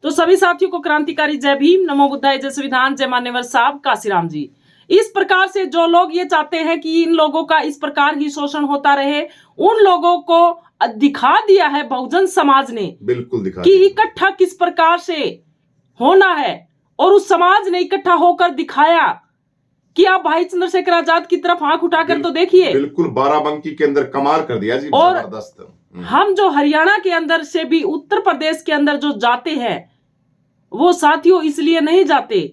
तो सभी साथियों को क्रांतिकारी जय भीम, नमो बुद्धाय, जय संविधान, जय मान्यवर साहब, काशीराम जी। इस प्रकार से जो लोग ये चाहते हैं कि इन लोगों का इस प्रकार ही शोषण होता रहे, उन लोगों को दिखा दिया है बहुजन समाज ने, बिल्कुल दिखा कि इकट्ठा किस प्रकार से होना है। और उस समाज ने इकट्ठा होकर दिखाया कि आप भाई चंद्रशेखर आजाद की तरफ आंख उठाकर तो देखिए। बिल्कुल बाराबंकी के अंदर कमाल कर दिया जी, और जबरदस्त। हम जो हरियाणा के अंदर से भी उत्तर प्रदेश के अंदर जो जाते हैं, वो साथियों इसलिए नहीं जाते,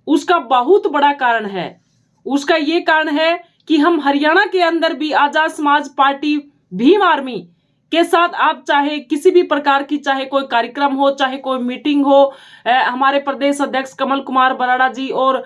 उसका बहुत बड़ा कारण है। उसका ये कारण है कि हम हरियाणा के अंदर भी आजाद समाज पार्टी भीम आर्मी के साथ आप चाहे किसी भी प्रकार की, चाहे कोई कार्यक्रम हो, चाहे कोई मीटिंग हो, हमारे प्रदेश अध्यक्ष कमल कुमार बराड़ा जी और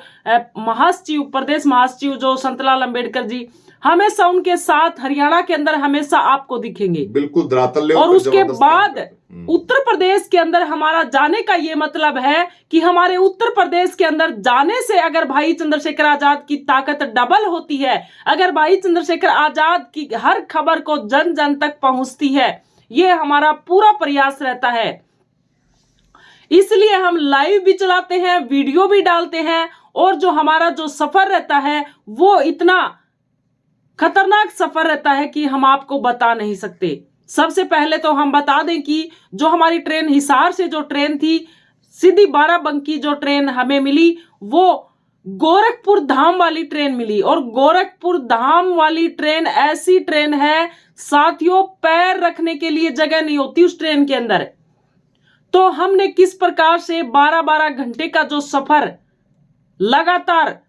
महासचिव, प्रदेश महासचिव जो संतलाल अंबेडकर जी, हमेशा उनके साथ हरियाणा के अंदर हमेशा आपको दिखेंगे। बिल्कुल धरातल। और उसके बाद उत्तर प्रदेश के अंदर हमारा जाने का ये मतलब है कि हमारे उत्तर प्रदेश के अंदर जाने से अगर भाई चंद्रशेखर आजाद की ताकत डबल होती है, अगर भाई चंद्रशेखर आजाद की हर खबर को जन जन तक पहुंचती है, ये हमारा पूरा प्रयास रहता है। इसलिए हम लाइव भी चलाते हैं, वीडियो भी डालते हैं, और जो हमारा जो सफर रहता है वो इतना खतरनाक सफर रहता है कि हम आपको बता नहीं सकते। सबसे पहले तो हम बता दें कि जो हमारी ट्रेन हिसार से जो ट्रेन थी, सीधी बाराबंकी जो ट्रेन हमें मिली, वो गोरखपुर धाम वाली ट्रेन मिली। और गोरखपुर धाम वाली ट्रेन ऐसी ट्रेन है साथियों, पैर रखने के लिए जगह नहीं होती उस ट्रेन के अंदर। तो हमने किस प्रकार से 12-12 घंटे का जो सफर लगातार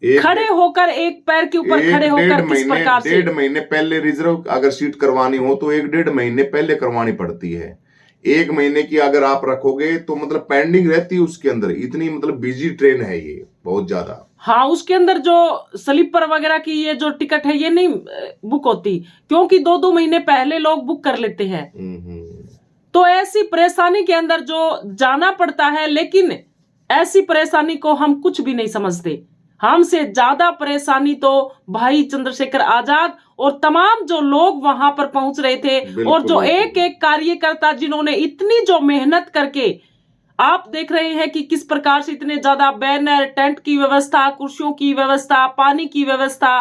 खड़े होकर, एक पैर के ऊपर खड़े होकर, किस प्रकार से 1.5 महीने पहले रिजर्व अगर सीट करवानी हो तो 1.5 महीने पहले करवानी पड़ती है। 1 महीने की अगर आप रखोगे तो मतलब पेंडिंग रहती है उसके अंदर। इतनी मतलब बिजी ट्रेन है ये, बहुत ज्यादा। हाँ, उसके अंदर जो स्लीपर वगैरह की ये जो टिकट है ये नहीं बुक होती, क्योंकि 2-2 महीने पहले लोग बुक कर लेते हैं। तो ऐसी परेशानी के अंदर जो जाना पड़ता है, लेकिन ऐसी परेशानी को हम कुछ भी नहीं समझते। हमसे ज्यादा परेशानी तो भाई चंद्रशेखर आजाद और तमाम जो लोग वहां पर पहुंच रहे थे, और जो एक एक कार्यकर्ता जिन्होंने इतनी जो मेहनत करके, आप देख रहे हैं कि किस प्रकार से इतने ज्यादा बैनर, टेंट की व्यवस्था, कुर्सियों की व्यवस्था, पानी की व्यवस्था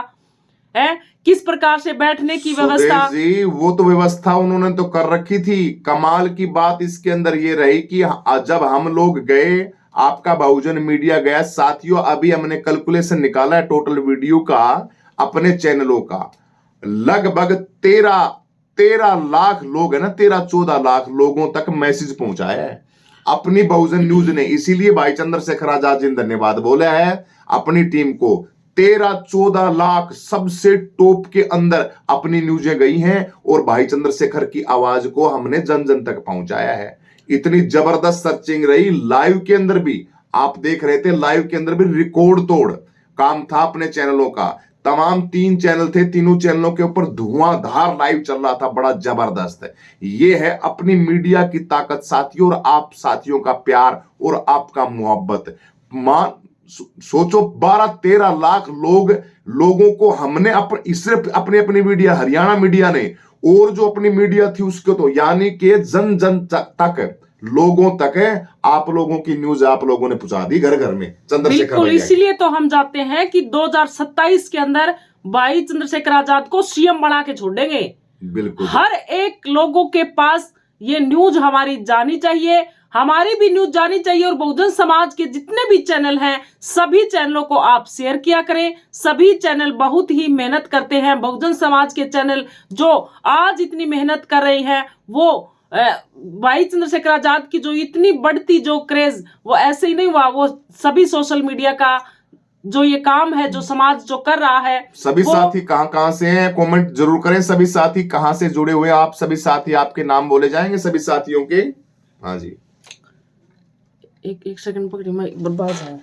है, किस प्रकार से बैठने की व्यवस्था जी, वो तो व्यवस्था उन्होंने तो कर रखी थी। कमाल की बात इसके अंदर ये रही कि जब हम लोग गए, आपका बहुजन मीडिया गया साथियों, अभी हमने कैलकुलेशन निकाला है टोटल वीडियो का अपने चैनलों का, लगभग 13 लाख लोग है ना, 13-14 लाख लोगों तक मैसेज पहुंचाया है अपनी बहुजन न्यूज ने। इसीलिए भाई चंद्रशेखर आजाद जी ने धन्यवाद बोला है अपनी टीम को। 13-14 लाख सबसे टॉप के अंदर अपनी न्यूजें गई हैं, और भाई चंद्रशेखर की आवाज को हमने जन जन तक पहुंचाया है। इतनी जबरदस्त सर्चिंग रही। लाइव के अंदर भी आप देख रहे थे, लाइव के अंदर भी रिकॉर्ड तोड़ काम था अपने चैनलों का। तमाम 3 चैनल थे, तीनों चैनलों के ऊपर धुआंधार लाइव चल रहा था, बड़ा जबरदस्त है। ये है अपनी मीडिया की ताकत साथियों, और आप साथियों का प्यार और आपका मोहब्बत। सोचो 12-13 लाख लोगों को हमने सिर्फ अपनी मीडिया, हरियाणा मीडिया ने, और जो अपनी मीडिया थी उसको तो, यानी कि जन जन तक लोगों तक है, आप लोगों की न्यूज आप लोगों ने पहुंचा दी घर घर में। बिल्कुल, इसीलिए तो हम जाते हैं कि 2027 के अंदर भाई चंद्रशेखर आजाद को सीएम बना के छोड़ेंगे। बिल्कुल, हर एक लोगों के पास ये न्यूज हमारी जानी चाहिए, हमारी भी न्यूज जानी चाहिए। और बहुजन समाज के जितने भी चैनल हैं, सभी चैनलों को आप शेयर किया करें। सभी चैनल बहुत ही मेहनत करते हैं। बहुजन समाज के चैनल जो आज इतनी मेहनत कर रहे हैं, वो भाई चंद्रशेखर आजाद की जो इतनी बढ़ती जो क्रेज, वो ऐसे ही नहीं हुआ। वो सभी सोशल मीडिया का जो ये काम है, जो समाज जो कर रहा है। सभी साथी कहां से हैं, कमेंट जरूर करें। सभी साथी कहां से जुड़े हुए आप, सभी साथी आपके नाम बोले जाएंगे सभी साथियों के। हाँ जी, एक सेकंड पकड़ी, मैं बर्बाद है।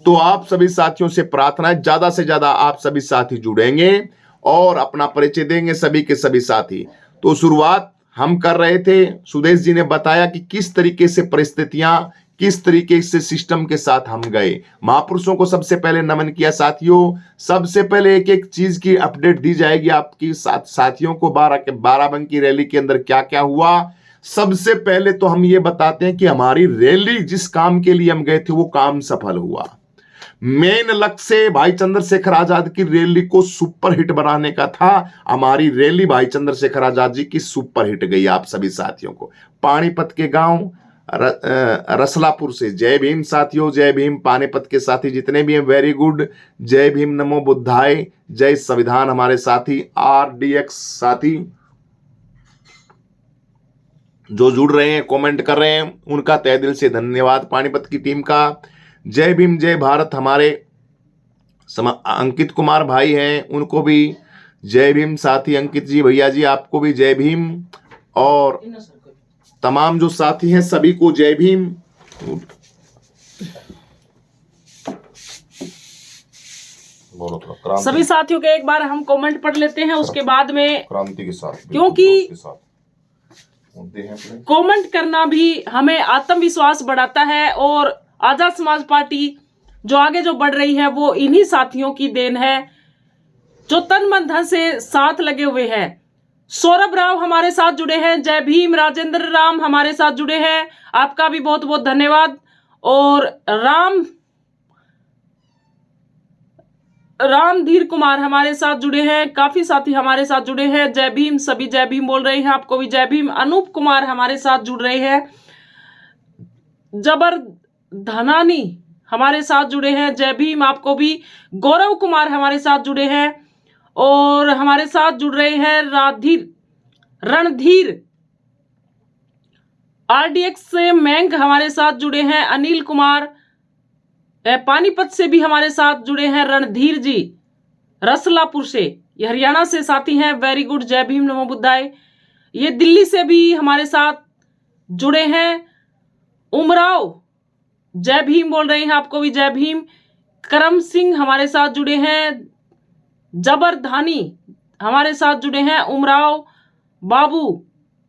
तो आप सभी साथियों से प्रार्थना है, ज्यादा से ज्यादा आप सभी साथी जुड़ेंगे और अपना परिचय देंगे सभी के सभी साथी। तो शुरुआत हम कर रहे थे, सुदेश जी ने बताया कि किस तरीके से परिस्थितियां, किस तरीके से सिस्टम के साथ हम गए। महापुरुषों को सबसे पहले नमन किया साथियों। सबसे पहले एक एक चीज की अपडेट दी जाएगी आपकी साथियों को। बाराबंकी रैली के अंदर क्या क्या हुआ, सबसे पहले तो हम ये बताते हैं कि हमारी रैली जिस काम के लिए हम गए थे वो काम सफल हुआ। मेन लक्ष्य भाई चंद्रशेखर आजाद की रैली को सुपर हिट बनाने का था। हमारी रैली भाई चंद्रशेखर आजाद जी की सुपर हिट गई। आप सभी साथियों को पानीपत के गांव रसलापुर से जय भीम साथियों, जय भीम। पानीपत के साथी जितने भी हैं वेरी गुड, जय भीम, नमो बुद्धाय, जय संविधान। हमारे साथी RDX साथी जो जुड़ रहे हैं, कमेंट कर रहे हैं, उनका तहे दिल से धन्यवाद। पानीपत की टीम का जय भीम जय भारत। हमारे अंकित कुमार भाई हैं, उनको भी जय भीम साथी। अंकित जी भैया जी आपको भी जय भीम, और तमाम जो साथी हैं सभी को जय भीम। सभी साथियों के एक बार हम कमेंट पढ़ लेते हैं, उसके बाद में क्रांति के साथ, क्योंकि कमेंट करना भी हमें आत्मविश्वास बढ़ाता है। और आजाद समाज पार्टी जो आगे जो बढ़ रही है वो इन्हीं साथियों की देन है जो तन मन धन से साथ लगे हुए हैं। सौरभ राव हमारे साथ जुड़े हैं, जय भीम। राजेंद्र राम हमारे साथ जुड़े हैं, आपका भी बहुत बहुत धन्यवाद। और रामधीर कुमार हमारे साथ जुड़े हैं, काफी साथी हमारे साथ जुड़े हैं, जय भीम। सभी जय भीम बोल रहे हैं, आपको भी जय भीम। अनूप कुमार हमारे साथ जुड़ रहे हैं, जबर धनानी हमारे साथ जुड़े हैं, जय भीम आपको भी। गौरव कुमार हमारे साथ जुड़े हैं, और हमारे साथ जुड़ रहे हैं रणधीर। RDX से मैंग हमारे साथ जुड़े हैं, अनिल कुमार। पानीपत से भी हमारे साथ जुड़े हैं रणधीर जी, रसलापुर से, ये हरियाणा से साथी हैं, वेरी गुड, जय भीम नमो बुद्धाय। ये दिल्ली से भी हमारे साथ जुड़े हैं, उमराव, जय भीम बोल रहे हैं, आपको भी जय भीम। करम सिंह हमारे साथ जुड़े हैं, जबरधानी हमारे साथ जुड़े हैं, उमराव बाबू।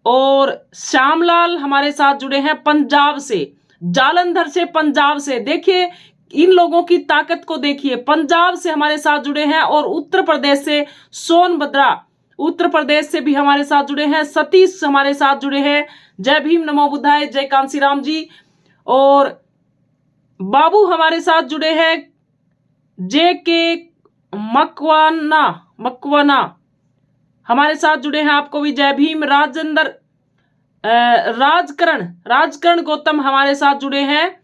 और श्यामलाल हमारे साथ जुड़े हैं पंजाब से, जालंधर से, पंजाब से। देखिए इन लोगों की ताकत को देखिए, पंजाब से हमारे साथ जुड़े हैं, और उत्तर प्रदेश से सोनभद्रा, उत्तर प्रदेश से भी हमारे साथ जुड़े हैं। सतीश हमारे साथ जुड़े हैं, जय भीम नमो बुद्धाय, जय कांसी राम जी। और बाबू हमारे साथ जुड़े हैं, JK मकवाना हमारे साथ जुड़े हैं, आपको भी जय भीम। राजकरण गौतम हमारे साथ जुड़े हैं,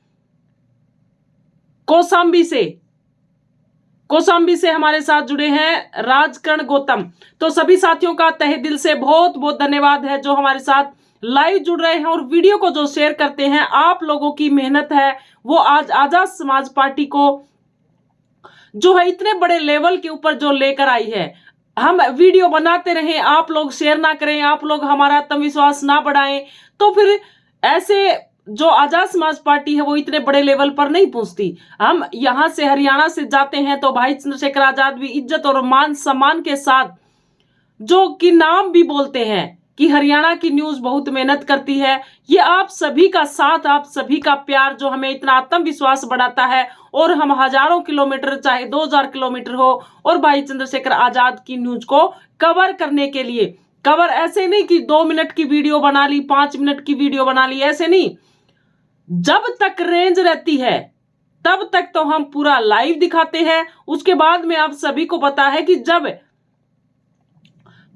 कौशाम्बी से हमारे साथ जुड़े हैं राजकरण गौतम। तो सभी साथियों का तहे दिल से बहुत बहुत धन्यवाद है जो हमारे साथ लाइव जुड़ रहे हैं और वीडियो को जो शेयर करते हैं। आप लोगों की मेहनत है वो आज आजाद समाज पार्टी को जो है इतने बड़े लेवल के ऊपर जो लेकर आई है। हम वीडियो बनाते रहें, आप लोग शेयर ना करें, आप लोग हमारा आत्मविश्वास ना बढ़ाएं, तो फिर ऐसे जो आजाद समाज पार्टी है वो इतने बड़े लेवल पर नहीं पहुंचती। हम यहां से हरियाणा से जाते हैं तो भाई चंद्रशेखर आजाद भी इज्जत और मान सम्मान के साथ जो कि नाम भी बोलते हैं कि हरियाणा की न्यूज बहुत मेहनत करती है। ये आप सभी का साथ, आप सभी का प्यार जो हमें इतना आत्मविश्वास बढ़ाता है। और हम हजारों किलोमीटर, चाहे 2000 किलोमीटर हो, और भाई चंद्रशेखर आजाद की न्यूज को कवर करने के लिए, कवर ऐसे नहीं कि 2 मिनट की वीडियो बना ली, 5 मिनट की वीडियो बना ली, ऐसे नहीं। जब तक रेंज रहती है तब तक तो हम पूरा लाइव दिखाते हैं। उसके बाद में आप सभी को पता है कि जब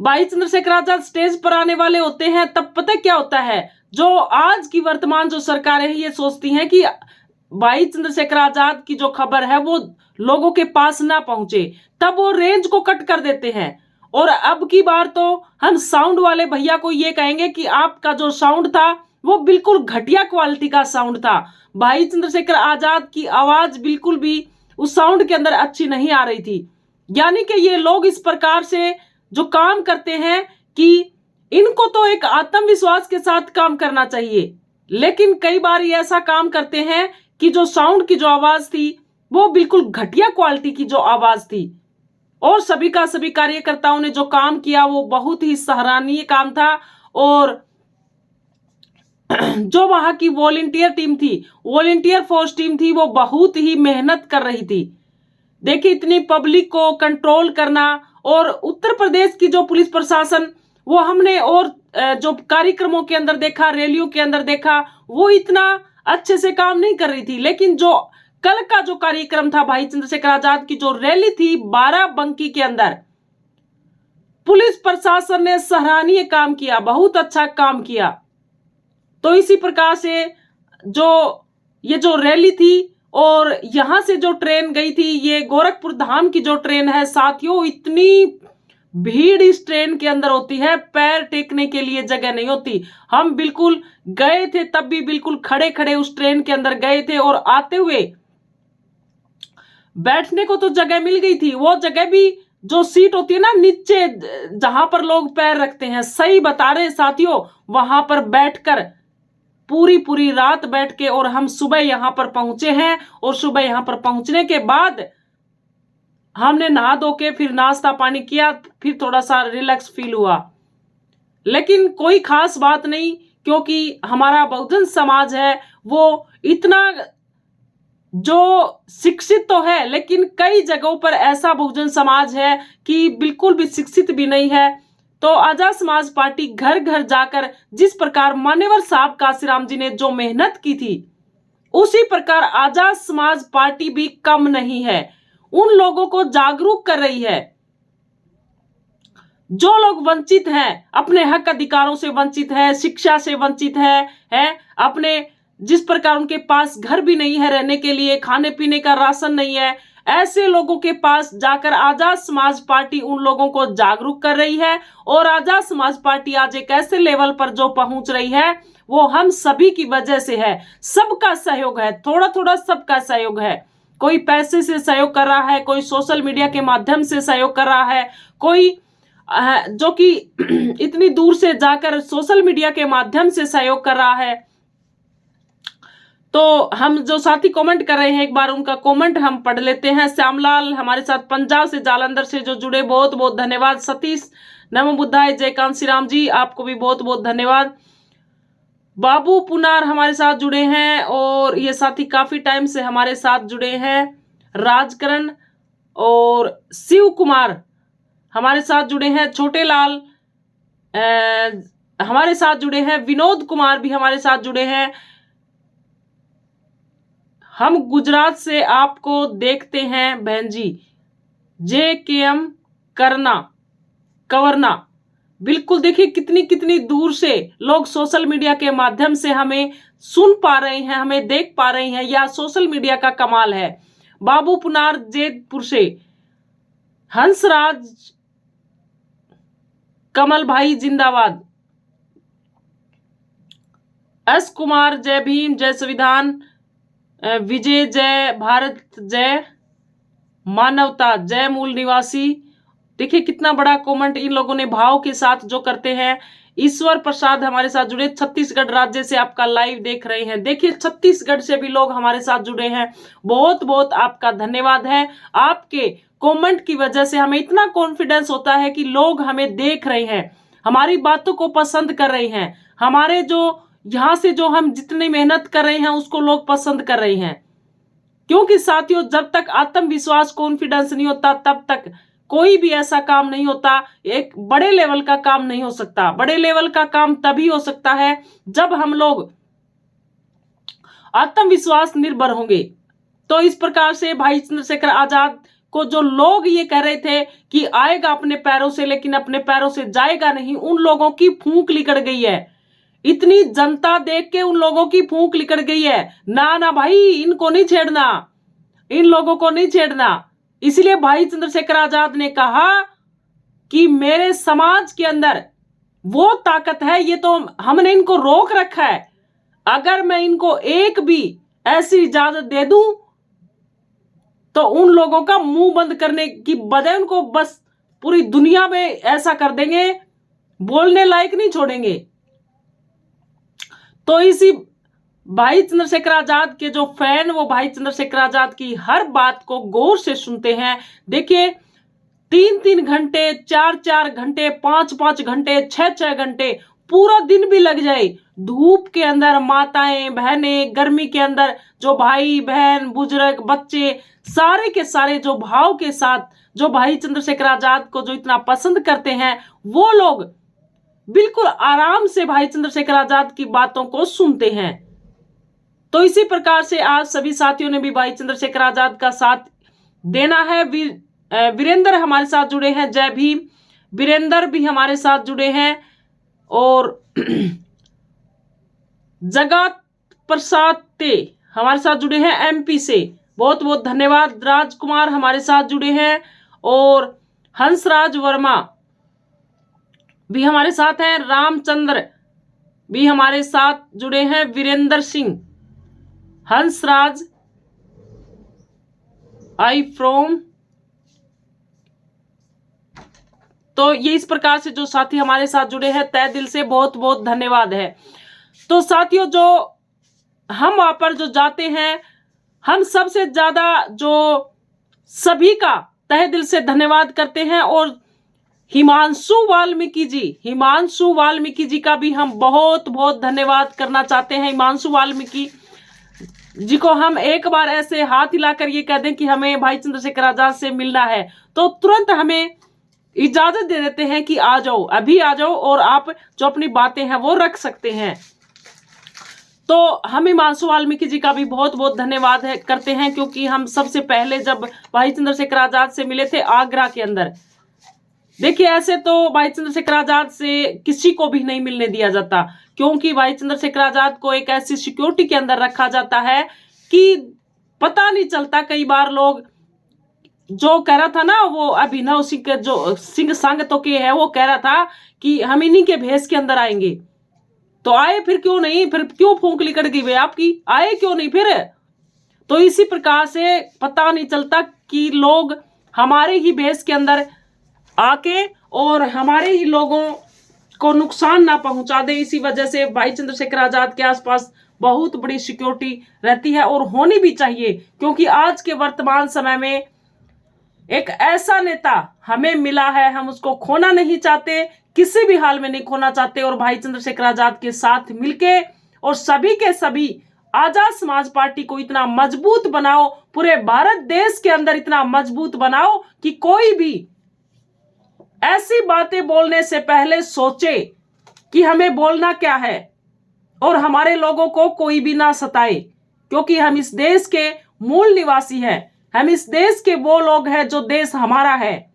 भाई चंद्रशेखर आजाद स्टेज पर आने वाले होते हैं तब पता क्या होता है, जो आज की वर्तमान जो सरकारें हैं ये सोचती हैं कि भाई चंद्रशेखर आजाद की जो खबर है वो लोगों के पास ना पहुंचे, तब वो रेंज को कट कर देते हैं। और अब की बार तो हम साउंड वाले भैया को ये कहेंगे कि आपका जो साउंड था वो बिल्कुल घटिया क्वालिटी का साउंड था। भाई चंद्रशेखर आजाद की आवाज बिल्कुल भी उस साउंड के अंदर अच्छी नहीं आ रही थी। यानी कि ये लोग इस प्रकार से जो काम करते हैं कि इनको तो एक आत्मविश्वास के साथ काम करना चाहिए, लेकिन कई बार ये ऐसा काम करते हैं कि जो साउंड की जो आवाज थी वो बिल्कुल घटिया क्वालिटी की जो आवाज थी। और सभी कार्यकर्ताओं ने जो काम किया वो बहुत ही सराहनीय काम था। और जो वहां की वॉलेंटियर टीम थी, वॉलेंटियर फोर्स टीम थी, वो बहुत ही मेहनत कर रही थी। देखिए इतनी पब्लिक को कंट्रोल करना, और उत्तर प्रदेश की जो पुलिस प्रशासन, वो हमने और जो कार्यक्रमों के अंदर देखा, रैलियों के अंदर देखा, वो इतना अच्छे से काम नहीं कर रही थी। लेकिन जो कल का जो कार्यक्रम था, भाई चंद्रशेखर आजाद की जो रैली थी बाराबंकी के अंदर, पुलिस प्रशासन ने सराहनीय काम किया, बहुत अच्छा काम किया। तो इसी प्रकार से ये जो रैली थी, और यहां से जो ट्रेन गई थी, ये गोरखपुर धाम की जो ट्रेन है साथियों, इतनी भीड़ इस ट्रेन के अंदर होती है, पैर टेकने के लिए जगह नहीं होती। हम बिल्कुल गए थे तब भी बिल्कुल खड़े खड़े उस ट्रेन के अंदर गए थे, और आते हुए बैठने को तो जगह मिल गई थी। वो जगह भी जो सीट होती है ना नीचे, जहां पर लोग पैर रखते हैं, सही बता रहे साथियों, वहां पर बैठकर पूरी रात बैठ के, और हम सुबह यहां पर पहुंचे हैं। और सुबह यहां पर पहुंचने के बाद हमने नहा धो के फिर नाश्ता पानी किया, फिर थोड़ा सा रिलैक्स फील हुआ। लेकिन कोई खास बात नहीं, क्योंकि हमारा बहुजन समाज है वो इतना जो शिक्षित तो है, लेकिन कई जगहों पर ऐसा बहुजन समाज है कि बिल्कुल भी शिक्षित भी नहीं है। तो आजाद समाज पार्टी घर घर जाकर जिस प्रकार मान्यवर साहब काशीराम जी ने जो मेहनत की थी, उसी प्रकार आजाद समाज पार्टी भी कम नहीं है, उन लोगों को जागरूक कर रही है। जो लोग वंचित हैं, अपने हक अधिकारों से वंचित है, शिक्षा से वंचित है अपने जिस प्रकार उनके पास घर भी नहीं है रहने के लिए, खाने पीने का राशन नहीं है, ऐसे लोगों के पास जाकर आजाद समाज पार्टी उन लोगों को जागरूक कर रही है। और आजाद समाज पार्टी आज एक ऐसे लेवल पर जो पहुंच रही है, वो हम सभी की वजह से है। सबका सहयोग है, थोड़ा थोड़ा सबका सहयोग है। कोई पैसे से सहयोग कर रहा है, कोई सोशल मीडिया के माध्यम से सहयोग कर रहा है, कोई जो कि इतनी दूर से जाकर सोशल मीडिया के माध्यम से सहयोग कर रहा है। तो हम जो साथी कमेंट कर रहे हैं, एक बार उनका कमेंट हम पढ़ लेते हैं। श्यामलाल हमारे साथ पंजाब से जालंधर से जो जुड़े, बहुत बहुत धन्यवाद। सतीश नमो बुद्धाय, जय कांत श्री राम जी, आपको भी बहुत बहुत धन्यवाद। बाबू पुनार हमारे साथ जुड़े हैं, और ये साथी काफी टाइम से हमारे साथ जुड़े हैं। राजकरण और शिव कुमार हमारे साथ जुड़े हैं। छोटे लाल हमारे साथ जुड़े हैं। विनोद कुमार भी हमारे साथ जुड़े हैं। हम गुजरात से आपको देखते हैं बहन जी, JKM कवरना। बिल्कुल देखिए कितनी कितनी दूर से लोग सोशल मीडिया के माध्यम से हमें सुन पा रहे हैं, हमें देख पा रहे हैं, या सोशल मीडिया का कमाल है। बाबू पुनार जैतपुर से, हंसराज कमल भाई जिंदाबाद, एस कुमार जय भीम जय संविधान, विजय जय भारत जय मानवता जय मूल निवासी। देखिए कितना बड़ा कमेंट इन लोगों ने भाव के साथ जो करते हैं। ईश्वर प्रसाद हमारे साथ जुड़े, छत्तीसगढ़ राज्य से आपका लाइव देख रहे हैं। देखिए छत्तीसगढ़ से भी लोग हमारे साथ जुड़े हैं, बहुत बहुत आपका धन्यवाद है। आपके कमेंट की वजह से हमें इतना कॉन्फिडेंस होता है कि लोग हमें देख रहे हैं, हमारी बातों को पसंद कर रहे हैं, हमारे जो यहां से जो हम जितनी मेहनत कर रहे हैं उसको लोग पसंद कर रहे हैं। क्योंकि साथियों जब तक आत्मविश्वास कॉन्फिडेंस नहीं होता, तब तक कोई भी ऐसा काम नहीं होता, एक बड़े लेवल का काम नहीं हो सकता। बड़े लेवल का काम तभी हो सकता है जब हम लोग आत्मविश्वास निर्भर होंगे। तो इस प्रकार से भाई चंद्रशेखर आजाद को जो लोग ये कह रहे थे कि आएगा अपने पैरों से लेकिन अपने पैरों से जाएगा नहीं, उन लोगों की फूंक निकल गई है। इतनी जनता देख के उन लोगों की फूंक निकल गई है। ना ना भाई, इनको नहीं छेड़ना, इन लोगों को नहीं छेड़ना। इसलिए भाई चंद्रशेखर आजाद ने कहा कि मेरे समाज के अंदर वो ताकत है, ये तो हमने इनको रोक रखा है। अगर मैं इनको एक भी ऐसी इजाजत दे दूं तो उन लोगों का मुंह बंद करने की बजाय उनको बस पूरी दुनिया में ऐसा कर देंगे, बोलने लायक नहीं छोड़ेंगे। तो इसी भाई चंद्रशेखर आजाद के जो फैन, वो भाई चंद्रशेखर आजाद की हर बात को गौर से सुनते हैं। देखिए 3-3 घंटे, 4-4 घंटे, 5-5 घंटे, 6-6 घंटे पूरा दिन भी लग जाए, धूप के अंदर माताएं बहनें, गर्मी के अंदर जो भाई बहन बुजुर्ग बच्चे सारे के सारे जो भाव के साथ जो भाई चंद्रशेखर आजाद को जो इतना पसंद करते हैं, वो लोग बिल्कुल आराम से भाई चंद्रशेखर आजाद की बातों को सुनते हैं। तो इसी प्रकार से आज सभी साथियों ने भी भाई चंद्रशेखर आजाद का साथ देना है। वीरेंद्र हमारे साथ जुड़े हैं, जय भीम। वीरेंद्र भी हमारे साथ जुड़े हैं और जगत प्रसाद ते हमारे साथ जुड़े हैं एमपी से, बहुत बहुत धन्यवाद। राजकुमार हमारे साथ जुड़े हैं और हंसराज वर्मा भी हमारे साथ हैं, रामचंद्र भी हमारे साथ जुड़े हैं, वीरेंद्र सिंह, हंसराज आई फ्रॉम। तो ये इस प्रकार से जो साथी हमारे साथ जुड़े हैं, तहे दिल से बहुत बहुत धन्यवाद है। तो साथियों, जो हम वहां पर जो जाते हैं, हम सबसे ज्यादा जो सभी का तहे दिल से धन्यवाद करते हैं और हिमांशु वाल्मीकि जी का भी हम बहुत बहुत धन्यवाद करना चाहते हैं। हिमांशु वाल्मीकि जी को हम एक बार ऐसे हाथ हिलाकर ये कह दें कि हमें भाई चंद्रशेखर आजाद से मिलना है, तो तुरंत हमें इजाजत दे देते हैं कि आ जाओ, अभी आ जाओ और आप जो अपनी बातें हैं वो रख सकते हैं। तो हम हिमांशु वाल्मीकि जी का भी बहुत बहुत धन्यवाद करते हैं, क्योंकि हम सबसे पहले जब भाई चंद्रशेखर आजाद से मिले थे आगरा के अंदर, देखिए ऐसे तो भाई चंद्रशेखर आजाद से किसी को भी नहीं मिलने दिया जाता, क्योंकि भाई चंद्रशेखर आजाद को एक ऐसी सिक्योरिटी के अंदर रखा जाता है कि पता नहीं चलता। कई बार लोग जो कह रहा था ना, वो अभिनव सिंह के जो सिंह संग तो के है, वो कह रहा था कि हम इन्हीं के भेष के अंदर आएंगे, तो आए फिर क्यों नहीं, फिर क्यों फूंक लिकड़ गई वे आपकी, आए क्यों नहीं फिर। तो इसी प्रकार से पता नहीं चलता कि लोग हमारे ही भेष के अंदर आके और हमारे ही लोगों को नुकसान ना पहुंचा दे। इसी वजह से भाई चंद्रशेखर आजाद के आसपास बहुत बड़ी सिक्योरिटी रहती है और होनी भी चाहिए, क्योंकि आज के वर्तमान समय में एक ऐसा नेता हमें मिला है, हम उसको खोना नहीं चाहते, किसी भी हाल में नहीं खोना चाहते। और भाई चंद्रशेखर आजाद के साथ मिलके और सभी के सभी आजाद समाज पार्टी को इतना मजबूत बनाओ, पूरे भारत देश के अंदर इतना मजबूत बनाओ कि कोई भी ऐसी बातें बोलने से पहले सोचे कि हमें बोलना क्या है और हमारे लोगों को कोई भी ना सताए, क्योंकि हम इस देश के मूल निवासी हैं, हम इस देश के वो लोग हैं जो देश हमारा है।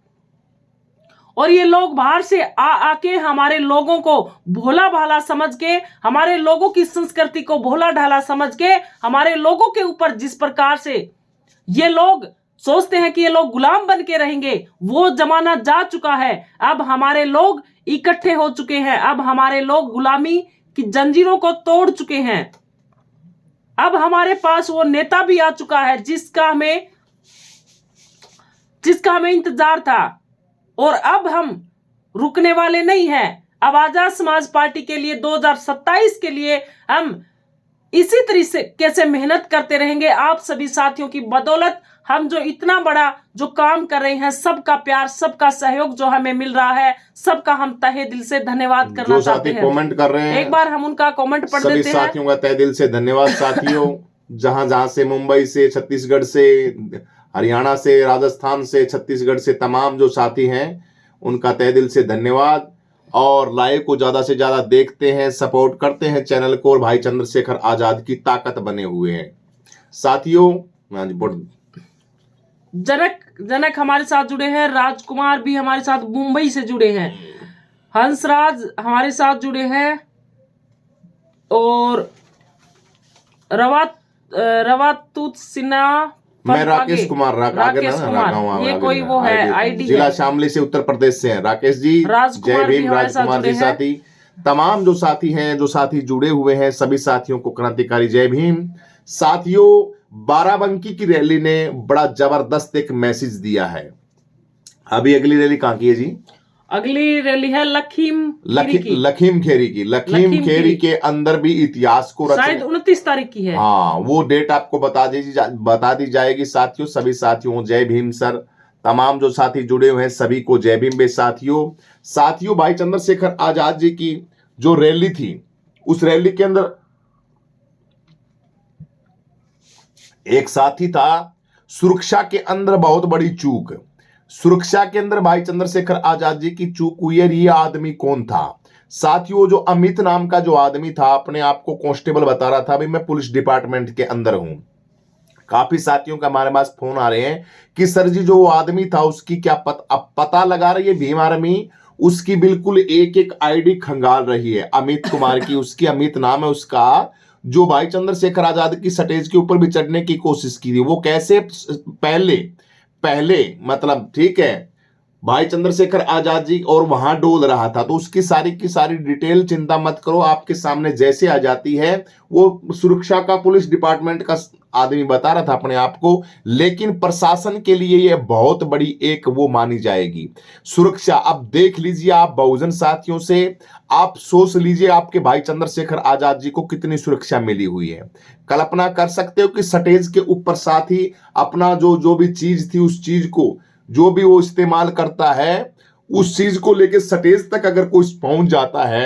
और ये लोग बाहर से आके हमारे लोगों को भोला भाला समझ के, हमारे लोगों की संस्कृति को भोला ढाला समझ के, हमारे लोगों के ऊपर जिस प्रकार से ये लोग सोचते हैं कि ये लोग गुलाम बन के रहेंगे, वो जमाना जा चुका है। अब हमारे लोग इकट्ठे हो चुके हैं, अब हमारे लोग गुलामी की जंजीरों को तोड़ चुके हैं। अब हमारे पास वो नेता भी आ चुका है जिसका हमें इंतजार था, और अब हम रुकने वाले नहीं हैं। अब आजाद समाज पार्टी के लिए 2027 के लिए हम इसी तरीके से मेहनत करते रहेंगे। आप सभी साथियों की बदौलत हम जो इतना बड़ा जो काम कर रहे हैं, सबका प्यार, सबका सहयोग जो हमें मिल रहा है, सबका हम तहे दिल से धन्यवाद करना चाहते हैं। कमेंट कर रहे हैं, एक बार हम उनका कमेंट पढ़ देते हैं। सभी साथियों का तहे दिल से धन्यवाद। साथियों जहां जहां से, मुंबई से, छत्तीसगढ़ से, हरियाणा से, राजस्थान से, छत्तीसगढ़ से तमाम जो साथी हैं, उनका तहे दिल से धन्यवाद। और लाइव को ज्यादा से ज्यादा देखते हैं, सपोर्ट करते हैं चैनल को, और भाई चंद्रशेखर आजाद की ताकत बने हुए हैं। साथियों जनक हमारे साथ जुड़े हैं, राजकुमार भी हमारे साथ मुंबई से जुड़े हैं, हंसराज हमारे साथ जुड़े हैं, और रवातुत सिन्हा, मैं राकेश कुमार ये कोई वो है आईडी, जिला शामली से, उत्तर प्रदेश से हैं राकेश जी। जय भीम राजकुमार जी। साथी तमाम जो साथी हैं, जो साथी जुड़े हुए हैं, सभी साथियों को क्रांतिकारी जय भीम। साथियों बाराबंकी की रैली ने बड़ा जबरदस्त एक मैसेज दिया है। अभी अगली रैली कहाँ की है जी? अगली रैली है लखीम खेरी की। लखीम खेरी के अंदर भी इतिहास को शायद 29 तारीख की है। हाँ, वो डेट आपको बता दी जाएगी। साथियों सभी साथियों जय भीम सर। तमाम जो साथी जुड़े हुए हैं सभी को जय भीम। साथियों भाई चंद्रशेखर आजाद जी की जो रैली थी, उस रैली के अंदर एक साथी था। सुरक्षा के अंदर बहुत बड़ी चूक, सुरक्षा के अंदर भाई चंद्रशेखर आजाद जी की चूक हुई है। ये आदमी कौन था? साथियों, जो अमित नाम का जो आदमी था, अपने आप को कांस्टेबल बता रहा था, भाई मैं पुलिस डिपार्टमेंट के अंदर हूं। काफी साथियों का हमारे पास फोन आ रहे हैं कि सर जी, जो वो आदमी था उसकी क्या पता लगा रही है भीम आर्मी, उसकी बिल्कुल एक एक आईडी खंगाल रही है अमित कुमार की, उसकी अमित नाम है उसका, जो भाई चंद्रशेखर आजाद की स्टेज के ऊपर भी चढ़ने की कोशिश की थी। वो कैसे पहले पहले मतलब ठीक है, भाई चंद्रशेखर आजाद जी और वहां डोल रहा था, तो उसकी सारी की सारी डिटेल चिंता मत करो, आपके सामने जैसे आ जाती है। वो सुरक्षा का पुलिस डिपार्टमेंट का आदमी बता रहा था अपने आप को, लेकिन प्रशासन के लिए यह बहुत बड़ी एक वो मानी जाएगी सुरक्षा। अब देख लीजिए आप बहुजन साथियों से, आप सोच लीजिए आपके भाई चंद्रशेखर आजाद जी को कितनी सुरक्षा मिली हुई है। कल्पना कर सकते हो कि स्टेज के ऊपर साथ ही अपना जो भी चीज थी, उस चीज को जो भी वो इस्तेमाल करता है, उस चीज को लेके स्टेज तक अगर कोई पहुंच जाता है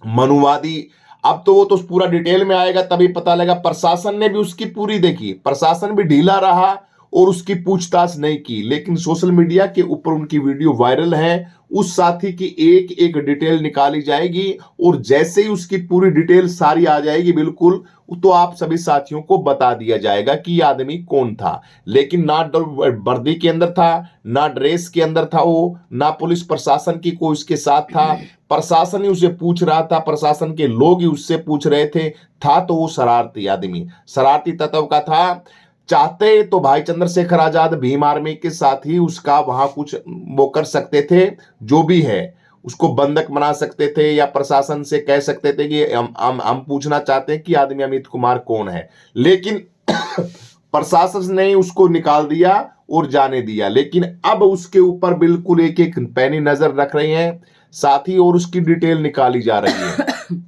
मनुवादी, अब तो वो तो पूरा डिटेल में आएगा, तभी पता लगा। प्रशासन ने भी उसकी पूरी देखी, प्रशासन भी ढीला रहा और उसकी पूछताछ नहीं की, लेकिन सोशल मीडिया के ऊपर उनकी वीडियो वायरल है। उस साथी की एक एक डिटेल निकाली जाएगी और जैसे ही उसकी पूरी डिटेल सारी आ जाएगी बिल्कुल, तो आप सभी साथियों को बता दिया जाएगा कि यह आदमी कौन था। लेकिन ना वर्दी के अंदर था, ना ड्रेस के अंदर था वो, ना पुलिस प्रशासन की कोई उसके साथ था। प्रशासन ही उसे पूछ रहा था, प्रशासन के लोग ही उससे पूछ रहे थे। था तो वो शरारती आदमी, शरारती तत्व का था। चाहते तो भाई चंद्रशेखर आजाद भीम आर्मी के साथ ही उसका वहां कुछ वो कर सकते थे, जो भी है उसको बंधक बना सकते थे, या प्रशासन से कह सकते थे कि हम पूछना चाहते हैं कि आदमी अमित कुमार कौन है। लेकिन प्रशासन ने उसको निकाल दिया और जाने दिया। लेकिन अब उसके ऊपर बिल्कुल एक एक पैनी नजर रख रहे हैं साथी, और उसकी डिटेल निकाली जा रही है।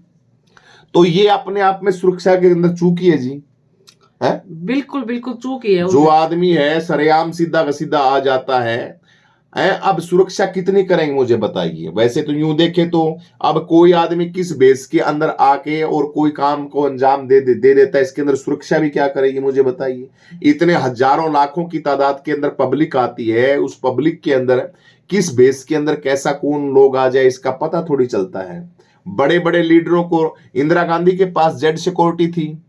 तो ये अपने आप में सुरक्षा के अंदर चूकी है जी, है? बिल्कुल बिल्कुल चूकी है। जो आदमी है सरेआम सीधा का सीधा आ जाता है। अब सुरक्षा कितनी करेंगे मुझे बताइए। वैसे तो यूं देखे तो अब कोई आदमी किस बेस के अंदर आके और कोई काम को अंजाम दे देता है, इसके अंदर सुरक्षा भी क्या करेगी मुझे बताइए। इतने हजारों लाखों की तादाद के अंदर पब्लिक आती है, उस पब्लिक के अंदर किस बेस के अंदर कैसा कौन लोग आ जाए इसका पता थोड़ी चलता है। बड़े बड़े लीडरों को, इंदिरा गांधी के पास जेड सिक्योरिटी थी,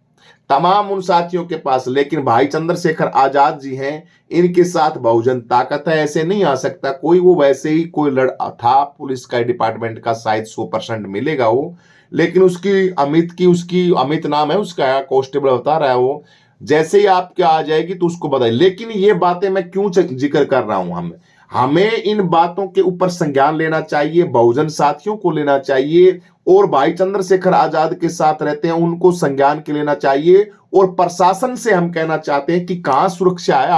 तमाम उन साथियों के पास, लेकिन भाई चंद्रशेखर आजाद जी हैं, इनके साथ बहुजन ताकत है, ऐसे नहीं आ सकता कोई। वो वैसे ही कोई था पुलिस का डिपार्टमेंट का, शायद 100% मिलेगा वो, लेकिन उसकी अमित नाम है उसका, कांस्टेबल बता रहा है वो, जैसे ही आपके आ जाएगी तो उसको बताइए। लेकिन ये बातें मैं क्यों जिक्र कर रहा हूं, हमें इन बातों के ऊपर संज्ञान लेना चाहिए, बहुजन साथियों को लेना चाहिए, और भाई चंद्रशेखर आजाद के साथ रहते हैं उनको संज्ञान के लेना चाहिए। और प्रशासन से हम कहना चाहते हैं कि कहां सुरक्षा है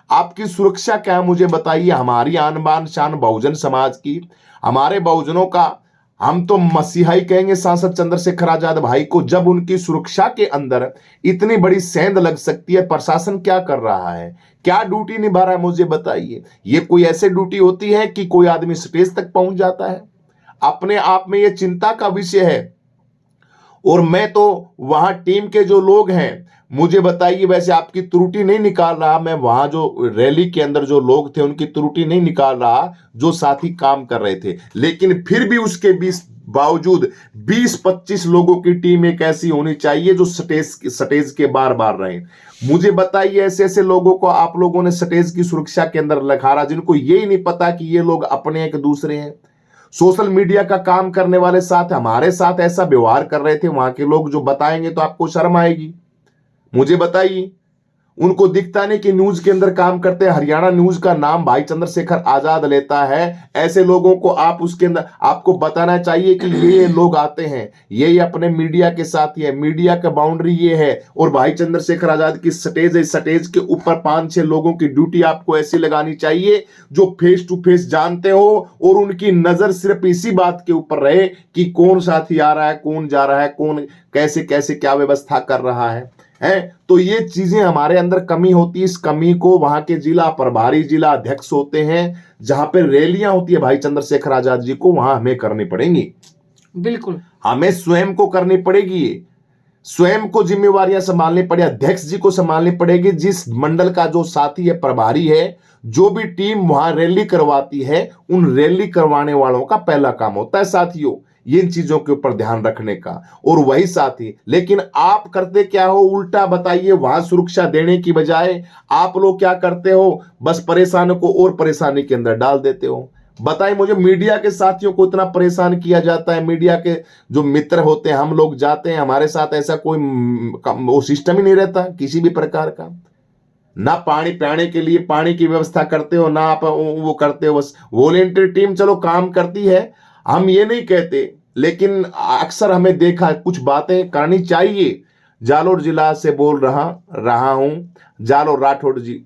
आपकी सुरक्षा क्या है मुझे बताइए। हमारी आन बान शान बहुजन समाज की, हमारे बहुजनों का, हम तो मसीहा ही कहेंगे सांसद चंद्रशेखर आजाद भाई को, जब उनकी सुरक्षा के अंदर इतनी बड़ी सेंध लग सकती है। प्रशासन क्या कर रहा है, क्या ड्यूटी निभा रहा है मुझे बताइए। ये कोई ऐसे ड्यूटी होती है कि कोई आदमी स्टेज तक पहुंच जाता है? अपने आप में ये चिंता का विषय है। और मैं तो वहां टीम के जो लोग हैं मुझे बताइए, वैसे आपकी त्रुटि नहीं निकाल रहा मैं, वहां जो रैली के अंदर जो लोग थे उनकी त्रुटि नहीं निकाल रहा, जो साथी काम कर रहे थे, लेकिन फिर भी उसके बावजूद 20-25 लोगों की टीम एक ऐसी होनी चाहिए जो स्टेज के बार बार रहे। मुझे बताइए ऐसे ऐसे लोगों को आप लोगों ने स्टेज की सुरक्षा के अंदर लखारा, जिनको यही नहीं पता कि ये लोग अपने एक दूसरे हैं। सोशल मीडिया का काम करने वाले साथ हमारे साथ ऐसा व्यवहार कर रहे थे, वहां के लोग जो बताएंगे तो आपको शर्म आएगी। मुझे बताइए, उनको दिखता नहीं कि न्यूज के अंदर काम करते हैं, हरियाणा न्यूज का नाम भाई चंद्रशेखर आजाद लेता है। ऐसे लोगों को आप उसके अंदर आपको बताना चाहिए कि ये लोग आते हैं, ये अपने मीडिया के साथ ही है, मीडिया का बाउंड्री ये है। और भाई चंद्रशेखर आजाद की स्टेज के ऊपर 5-6 लोगों की ड्यूटी आपको ऐसी लगानी चाहिए जो फेस टू फेस जानते हो, और उनकी नजर सिर्फ इसी बात के ऊपर रहे कि कौन साथी आ रहा है, कौन जा रहा है, कौन कैसे कैसे क्या व्यवस्था कर रहा है। तो ये चीजें हमारे अंदर कमी होती है। इस कमी को वहां के जिला प्रभारी, जिला अध्यक्ष होते हैं, जहां पे रैलियां होती है भाई चंद्रशेखर आजाद जी को, वहां हमें करनी पड़ेंगी। बिल्कुल। हमें स्वयं को करनी पड़ेगी ये, स्वयं को जिम्मेवारियां संभालनी पड़े, अध्यक्ष जी को संभालनी पड़ेगी, जिस मंडल का जो साथी है, प्रभारी है, जो भी टीम वहां रैली करवाती है, उन रैली करवाने वालों का पहला काम होता है साथियों इन चीजों के ऊपर ध्यान रखने का, और वही साथी। लेकिन आप करते क्या हो, उल्टा बताइए, वहां सुरक्षा देने की बजाय आप लोग क्या करते हो, बस परेशानों को और परेशानी के अंदर डाल देते हो। बताइए मुझे, मीडिया के साथियों को इतना परेशान किया जाता है, मीडिया के जो मित्र होते हैं, हम लोग जाते हैं, हमारे साथ ऐसा कोई वो सिस्टम ही नहीं रहता किसी भी प्रकार का, ना पानी पीने के लिए पानी की व्यवस्था करते हो, ना आप वो करते हो। बस वॉलेंटियर टीम चलो काम करती है, हम ये नहीं कहते, लेकिन अक्सर हमें देखा कुछ बातें करनी चाहिए। जालोर जिला से बोल रहा हूं, जालोर राठौड़ जी,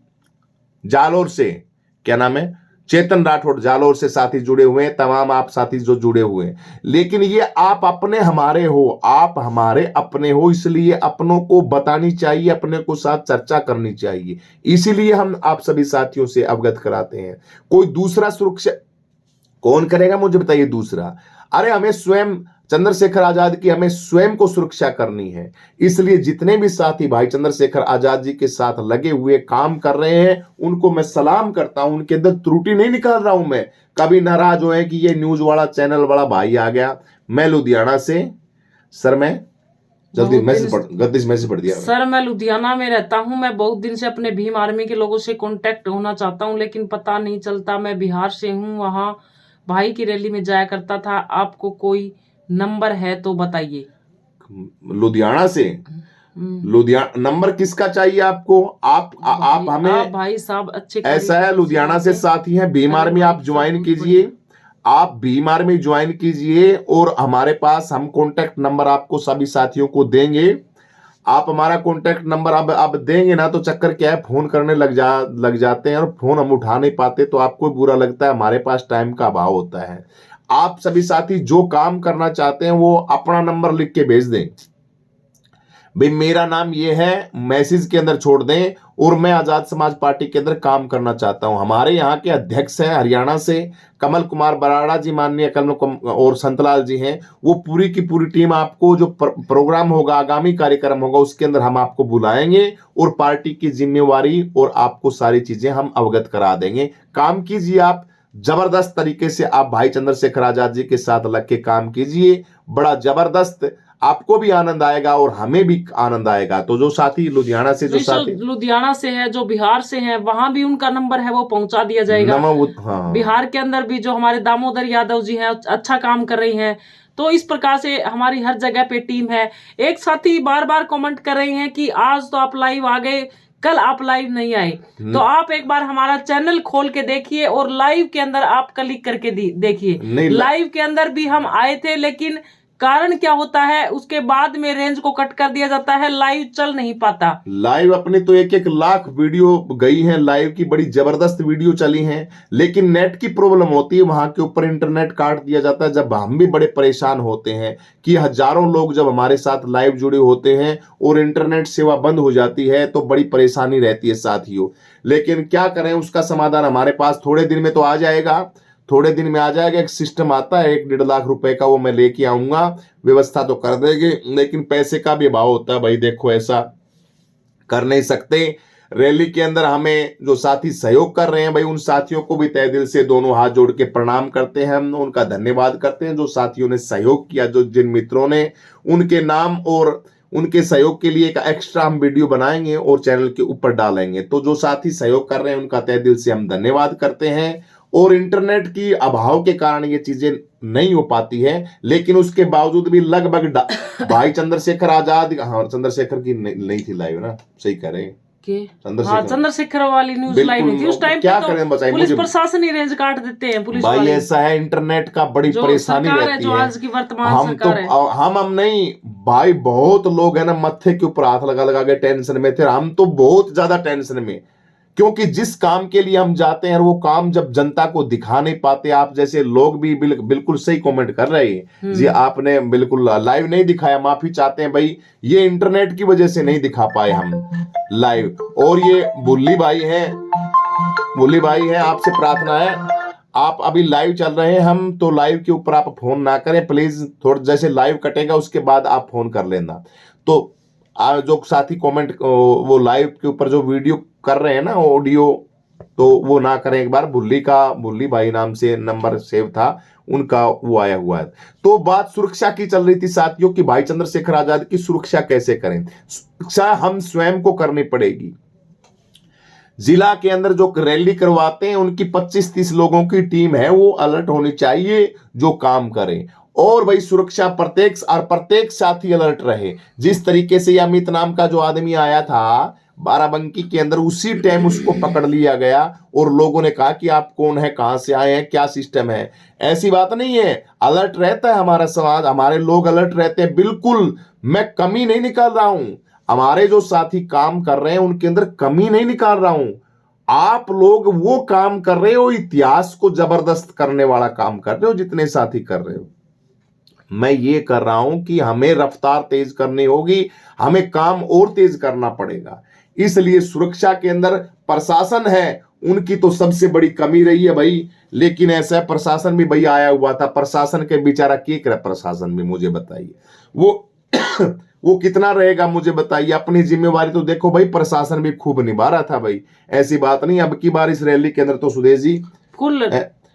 जालोर से, क्या नाम है, चेतन राठौड़, जालोर से साथी जुड़े हुए हैं, तमाम आप साथी जो जुड़े हुए हैं। लेकिन ये आप अपने हमारे हो, आप हमारे अपने हो, इसलिए अपनों को बतानी चाहिए, अपने को साथ चर्चा करनी चाहिए, इसीलिए हम आप सभी साथियों से अवगत कराते हैं। कोई दूसरा सुरक्षा कौन करेगा मुझे बताइए दूसरा? अरे हमें स्वयं, चंद्रशेखर आजाद की हमें स्वयं को सुरक्षा करनी है। इसलिए जितने भी साथी भाई चंद्रशेखर आजाद जी के साथ लगे हुए काम कर रहे हैं, उनको मैं सलाम करता हूं, उनके अंदर त्रुटि नहीं निकाल रहा हूं मैं। कभी नाराज हुए कि ये न्यूज वाला चैनल वाला भाई आ गया। मैं लुधियाना से, सर मैं जल्दी मैसेज पढ़ दिया सर, मैं लुधियाना में रहता हूं। मैं बहुत दिन से अपने भीम आर्मी के लोगों से कांटेक्ट होना चाहता हूं, लेकिन पता नहीं चलता। मैं बिहार से हूं, वहां भाई की रैली में जाया करता था। आपको कोई नंबर है तो बताइए। लुधियाना से, लुधियाना नंबर किसका चाहिए आपको? आप हमें, भाई साहब अच्छे, ऐसा है लुधियाना से साथी हैं, भीम आर्मी आप ज्वाइन कीजिए, आप भीम आर्मी ज्वाइन कीजिए, और हमारे पास हम कॉन्टेक्ट नंबर आपको सभी साथियों को देंगे। आप हमारा कॉन्टेक्ट नंबर अब देंगे ना, तो चक्कर क्या है, फोन करने लग जाते हैं, और फोन हम उठा नहीं पाते, तो आपको बुरा लगता है, हमारे पास टाइम का अभाव होता है। आप सभी साथी जो काम करना चाहते हैं वो अपना नंबर लिख के भेज दें, भाई मेरा नाम ये है, मैसेज के अंदर छोड़ दें, और मैं आजाद समाज पार्टी के अंदर काम करना चाहता हूं। हमारे यहाँ के अध्यक्ष हैं हरियाणा से कमल कुमार बराड़ा जी, माननीय और संतलाल जी हैं, वो पूरी की पूरी टीम आपको जो प्रोग्राम होगा, आगामी कार्यक्रम होगा, उसके अंदर हम आपको बुलाएंगे, और पार्टी की जिम्मेवारी और आपको सारी चीजें हम अवगत करा देंगे। काम कीजिए आप जबरदस्त तरीके से, आप भाई चंद्रशेखर आजाद जी के साथ लग के काम कीजिए, बड़ा जबरदस्त, आपको भी आनंद आएगा और हमें भी आनंद आएगा। तो जो साथी लुधियाना से, जो साथी लुधियाना से है, जो बिहार से हैं, वहां भी उनका नंबर है, वो पहुंचा दिया जाएगा। हाँ। बिहार के अंदर भी जो हमारे दामोदर यादव जी हैं, अच्छा काम कर रही हैं। तो इस प्रकार से हमारी हर जगह पे टीम है। एक साथी बार बार कमेंट कर रहे हैं कि आज तो आप लाइव आ गए, कल आप लाइव नहीं आए। तो आप एक बार हमारा चैनल खोल के देखिए, और लाइव के अंदर आप क्लिक करके देखिए। लाइव के अंदर भी हम आए थे, लेकिन कारण क्या होता है, उसके बाद में रेंज को कट कर दिया जाता है, लाइव चल नहीं पाता। लाइव अपने तो 1-1 लाख वीडियो गई है लाइव की, बड़ी जबरदस्त वीडियो चली हैं, लेकिन नेट की प्रॉब्लम होती है, वहां के ऊपर इंटरनेट काट दिया जाता है। जब हम भी बड़े परेशान होते हैं कि हजारों लोग जब हमारे साथ लाइव जुड़े होते हैं और इंटरनेट सेवा बंद हो जाती है, तो बड़ी परेशानी रहती है साथियों। लेकिन क्या करें, उसका समाधान हमारे पास थोड़े दिन में तो आ जाएगा, थोड़े दिन में आ जाएगा। एक सिस्टम आता है 1-1.5 लाख रुपए का, वो मैं लेके आऊंगा, व्यवस्था तो कर देंगे, लेकिन पैसे का भी अभाव होता है भाई। देखो ऐसा कर नहीं सकते। रैली के अंदर हमें जो साथी सहयोग कर रहे हैं भाई, उन साथियों को भी तहे दिल से दोनों हाथ जोड़ के प्रणाम करते हैं, हम उनका धन्यवाद करते हैं। जो साथियों ने सहयोग किया, जो जिन मित्रों ने, उनके नाम और उनके सहयोग के लिए एक एक्स्ट्रा हम वीडियो बनाएंगे और चैनल के ऊपर डालेंगे। तो जो साथी सहयोग कर रहे हैं उनका तहे दिल से हम धन्यवाद करते हैं। और इंटरनेट की अभाव के कारण ये चीजें नहीं हो पाती है, लेकिन उसके बावजूद भी लगभग भाई चंद्रशेखर आजाद, हाँ चंद्रशेखर की नहीं थी लाइव ना, सही कह रहे हैं, चंद्रशेखर वाली न्यूज लाइव नहीं थी उस टाइम। क्या करें बताइए, पुलिस प्रशासन ही रेंज काट देते हैं पुलिस भाई वाले। ऐसा है, इंटरनेट का बड़ी परेशानी रहती जो है। आज की वर्तमान सरकार है। हम नहीं भाई, बहुत लोग है ना मत्थे के ऊपर हाथ लगा लगा के टेंशन में थे, हम तो बहुत ज्यादा टेंशन में, क्योंकि जिस काम के लिए हम जाते हैं वो काम जब जनता को दिखा नहीं पाते। आप जैसे लोग भी बिल्कुल सही कमेंट कर रहे हैं जी, आपने बिल्कुल लाइव नहीं दिखाया, माफी चाहते हैं भाई, ये इंटरनेट की वजह से नहीं दिखा पाए हम लाइव। और ये बुल्ली भाई हैं, आपसे प्रार्थना है आप अभी लाइव चल रहे हैं, हम तो लाइव के ऊपर आप फोन ना करें प्लीज, थोड़ा जैसे लाइव कटेगा उसके बाद आप फोन कर लेना। तो जो साथी कमेंट वो लाइव के ऊपर जो वीडियो कर रहे हैं ना ऑडियो, तो वो ना करें। एक बार भुल्ली भाई नाम से नंबर सेव था उनका, वो आया हुआ है। तो बात सुरक्षा की चल रही थी साथियों कि भाई चंद्रशेखर आजाद की सुरक्षा कैसे करें। सुरक्षा हम स्वयं को करनी पड़ेगी। जिला के अंदर जो रैली करवाते हैं उनकी 25-30 लोगों की टीम है, वो अलर्ट होनी चाहिए, जो काम करें। और भाई सुरक्षा प्रत्येक साथी अलर्ट रहे। जिस तरीके से अमित नाम का जो आदमी आया था बाराबंकी के अंदर, उसी टाइम उसको पकड़ लिया गया और लोगों ने कहा कि आप कौन है, कहां से आए हैं, क्या सिस्टम है। ऐसी बात नहीं है, अलर्ट रहता है हमारा समाज, हमारे लोग अलर्ट रहते हैं। बिल्कुल मैं कमी नहीं निकाल रहा हूं, हमारे जो साथी काम कर रहे हैं उनके अंदर कमी नहीं निकाल रहा हूं। आप लोग वो काम कर रहे हो, इतिहास को जबरदस्त करने वाला काम कर रहे हो, जितने साथी कर रहे हो। मैं ये कर रहा हूं कि हमें रफ्तार तेज करनी होगी, हमें काम और तेज करना पड़ेगा। इसलिए सुरक्षा के अंदर प्रशासन है, उनकी तो सबसे बड़ी कमी रही है भाई। लेकिन ऐसा है, प्रशासन भी भाई आया हुआ था, प्रशासन के बेचारा क्या करे, प्रशासन भी मुझे बताइए वो वो कितना रहेगा मुझे बताइए। अपनी जिम्मेवारी तो देखो भाई, प्रशासन भी खूब निभा रहा था भाई, ऐसी बात नहीं। अब की बार इस रैली के अंदर तो सुदेश जी फुल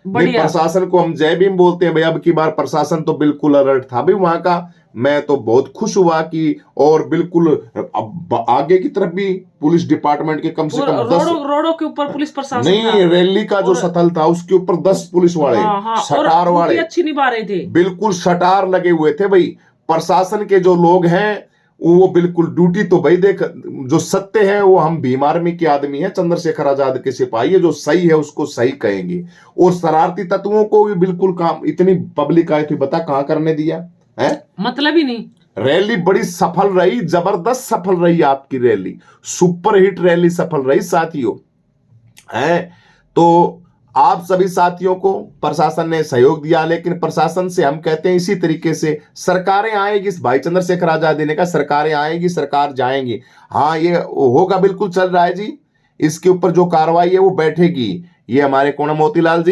नहीं, प्रशासन को हम जय भीम बोलते हैं भाई। अब की बार प्रशासन तो बिल्कुल अलर्ट था भाई वहां का। मैं तो बहुत खुश हुआ कि, और बिल्कुल आगे की तरफ भी पुलिस डिपार्टमेंट के कम से कम 10 रोडों के ऊपर पुलिस प्रशासन नहीं, रैली का जो स्थल था उसके ऊपर 10 पुलिस वाले, सटार वाले अच्छी निभा रहे थे, बिल्कुल सटार लगे हुए थे भाई। प्रशासन के जो लोग हैं वो बिल्कुल ड्यूटी तो भाई देख, जो सत्य है वो हम भीम आर्मी के आदमी है, चंद्रशेखर आजाद के सिपाही है, जो सही है उसको सही कहेंगे। और शरारती तत्वों को भी बिल्कुल काम, इतनी पब्लिक आई थी बता कहां करने दिया है, मतलब ही नहीं। रैली बड़ी सफल रही, जबरदस्त सफल रही आपकी रैली, सुपरहिट रैली सफल रही साथियों है। तो आप सभी साथियों को प्रशासन ने सहयोग दिया, लेकिन प्रशासन से हम कहते हैं इसी तरीके से सरकारें आएगी, भाई चंद्रशेखर आजाद ने कहा सरकारें आएगी, सरकार जाएंगी। हाँ ये होगा, बिल्कुल चल रहा है जी, इसके ऊपर जो कार्रवाई है वो बैठेगी। ये हमारे कौन, मोतीलाल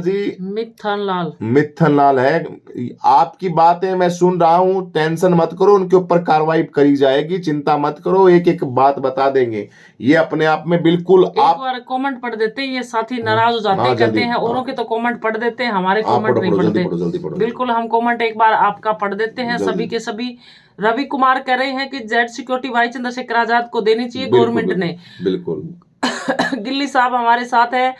जी मित्थन लाल है। आपकी बातें मैं सुन रहा हूं, टेंशन मत करो, उनके ऊपर कार्रवाई करी जाएगी, चिंता मत करो, एक एक बात बता देंगे। ये अपने आप में बिल्कुल आप कमेंट पढ़ देते हैं, ये साथी नाराज हो जाते हैं, कहते हैं औरों के तो कमेंट पढ़ देते हैं, हमारे कमेंट नहीं पढ़ते। बिल्कुल हम कमेंट एक बार आपका पढ़ देते हैं, सभी के सभी। रवि कुमार कह रहे हैं कि जेड सिक्योरिटी भाई चंद्रशेखर आजाद को देनी चाहिए गवर्नमेंट ने, बिल्कुल। गिल्ली साहब हमारे साथ है,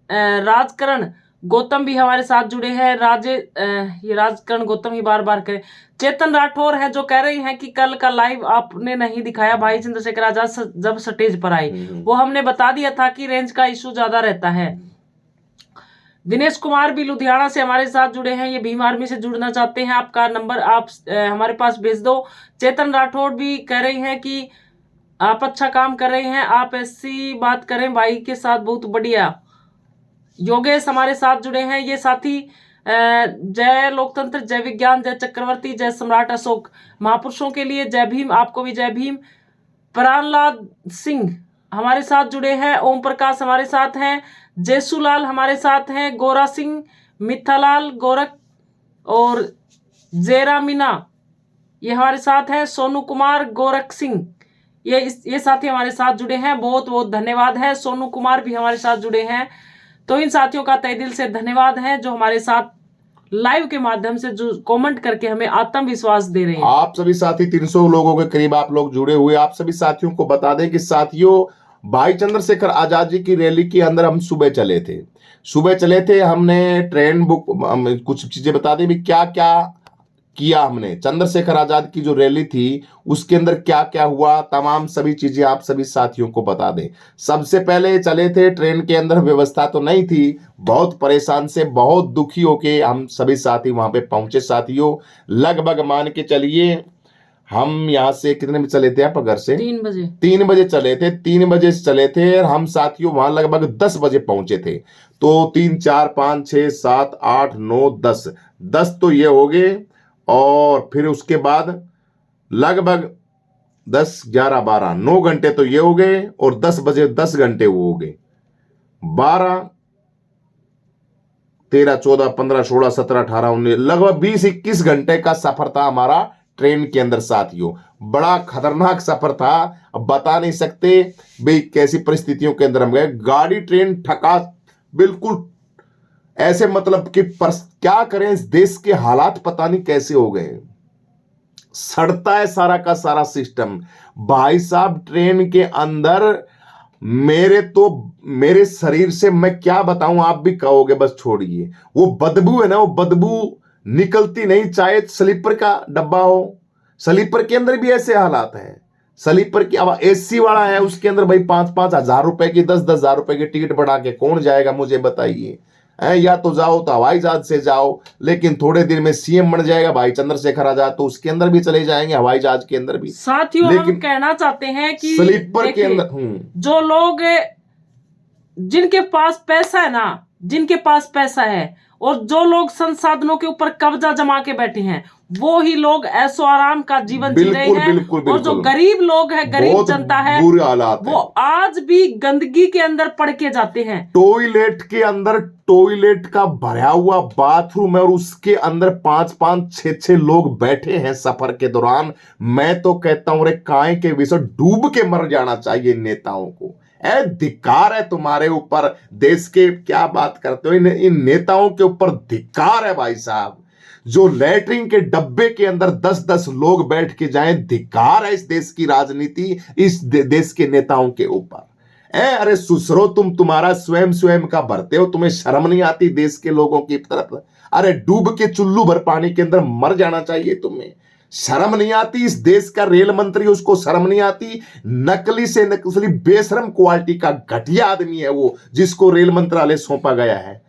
राजकरण गौतम भी हमारे साथ जुड़े हैं। ये राजकरण गौतम ही बार बार करें। चेतन राठौर है जो कह रही हैं कि कल का लाइव आपने नहीं दिखाया भाई चंद्रशेखर आजाद जब स्टेज पर आए, वो हमने बता दिया था कि रेंज का इशू ज्यादा रहता है। दिनेश कुमार भी लुधियाना से हमारे साथ जुड़े हैं, ये भीम आर्मी से जुड़ना चाहते हैं, आपका नंबर आप हमारे पास भेज दो। चेतन राठौर भी कह रही हैं कि आप अच्छा काम कर रहे हैं, आप ऐसी बात करें भाई के साथ, बहुत बढ़िया। योगेश हमारे साथ जुड़े हैं, ये साथी जय लोकतंत्र, जय विज्ञान, जय चक्रवर्ती, जय सम्राट अशोक, महापुरुषों के लिए जय भीम, आपको भी जय भीम। प्रहलाद सिंह हमारे साथ जुड़े हैं, ओम प्रकाश हमारे साथ हैं, जयसूलाल हमारे साथ हैं, गोरा सिंह, मिथालाल गोरख और जेरा मीना ये हमारे साथ हैं, सोनू कुमार, गोरख सिंह, ये साथी हमारे साथ जुड़े हैं। बहुत बहुत धन्यवाद है। सोनू कुमार भी हमारे साथ जुड़े हैं, तो इन साथियों का तहे दिल से धन्यवाद है जो हमारे साथ लाइव के माध्यम से जो कमेंट करके हमें आत्मविश्वास दे रहे हैं। आप सभी साथी 300 लोगों के करीब आप लोग जुड़े हुए, आप सभी साथियों को बता दें कि साथियों भाई चंद्रशेखर आजाद जी की रैली के अंदर हम सुबह चले थे, हमने ट्रेन बुक, कुछ चीजें बता दें भी क्या क्या किया हमने। चंद्रशेखर आजाद की जो रैली थी उसके अंदर क्या क्या हुआ, तमाम सभी चीजें आप सभी साथियों को बता दें। सबसे पहले चले थे, ट्रेन के अंदर व्यवस्था तो नहीं थी, बहुत परेशान से, बहुत दुखी होके हम सभी साथी वहां पे पहुंचे साथियों। लगभग मान के चलिए हम यहाँ से कितने बजे चले थे, आप घर से 3 बजे चले थे, 3 बजे चले थे और हम साथियों वहां लगभग 10 बजे पहुंचे थे। तो 3 4 5 6 7 8 9 10 तो ये हो गए, और फिर उसके बाद लगभग 10 11 12 9 घंटे तो ये हो गए, और 10 बजे 10 घंटे वो हो गए। 12, 13, 14, 15, 16, 17, 18, 19, लगभग 20-21 घंटे का सफर था हमारा ट्रेन के अंदर साथियों। बड़ा खतरनाक सफर था, अब बता नहीं सकते भाई कैसी परिस्थितियों के अंदर हम गए। गाड़ी ट्रेन ठका बिल्कुल ऐसे, मतलब कि क्या करें, इस देश के हालात पता नहीं कैसे हो गए। सड़ता है सारा का सारा सिस्टम भाई साहब ट्रेन के अंदर। मेरे शरीर से मैं क्या बताऊं, आप भी कहोगे बस छोड़िए। वो बदबू है ना, वो बदबू निकलती नहीं, चाहे स्लीपर का डब्बा हो। स्लीपर के अंदर भी ऐसे हालात हैं। स्लीपर की, अब एसी वाला है उसके अंदर भाई 5-5 हजार रुपए की, 10-10 हजार रुपए की टिकट बढ़ा के कौन जाएगा मुझे बताइए। या तो जाओ तो हवाई जहाज से जाओ, लेकिन थोड़े दिन में सीएम बन जाएगा भाई चंद्रशेखर आजाद, तो उसके अंदर भी चले जाएंगे, हवाई जहाज के अंदर भी। साथियों हम कहना चाहते हैं कि स्लीपर के अंदर जो लोग, जिनके पास पैसा है ना, जिनके पास पैसा है और जो लोग संसाधनों के ऊपर कब्जा जमा के बैठे हैं, वो ही लोग ऐशो आराम का जीवन जी रहे हैं। बिल्कुल, और जो गरीब लोग हैं, गरीब जनता है, बुरे हालात वो आज भी गंदगी के अंदर पड़ के जाते हैं। टॉयलेट के अंदर, टॉयलेट का भरा हुआ बाथरूम है और उसके अंदर 5-5, 6-6 लोग बैठे हैं सफर के दौरान। मैं तो कहता हूं रे काय के विषय डूब के मर जाना चाहिए नेताओं को। धिक्कार है तुम्हारे ऊपर, देश के क्या बात करते हो, इन नेताओं के ऊपर धिक्कार है भाई साहब। जो लैट्रिन के डब्बे के अंदर 10-10 लोग बैठ के जाएं, धिक्कार है इस देश की राजनीति, इस देश के नेताओं के ऊपर। अरे सुसरो, तुम्हारा स्वयं का भरते हो, तुम्हें शर्म नहीं आती देश के लोगों की तरफ? अरे डूब के चुल्लू भर पानी के अंदर मर जाना चाहिए तुम्हें, शर्म नहीं आती? इस देश का रेल मंत्री, उसको शर्म नहीं आती? नकली से नकली बेशरम क्वालिटी का घटिया आदमी है वो, जिसको रेल मंत्रालय सौंपा गया है।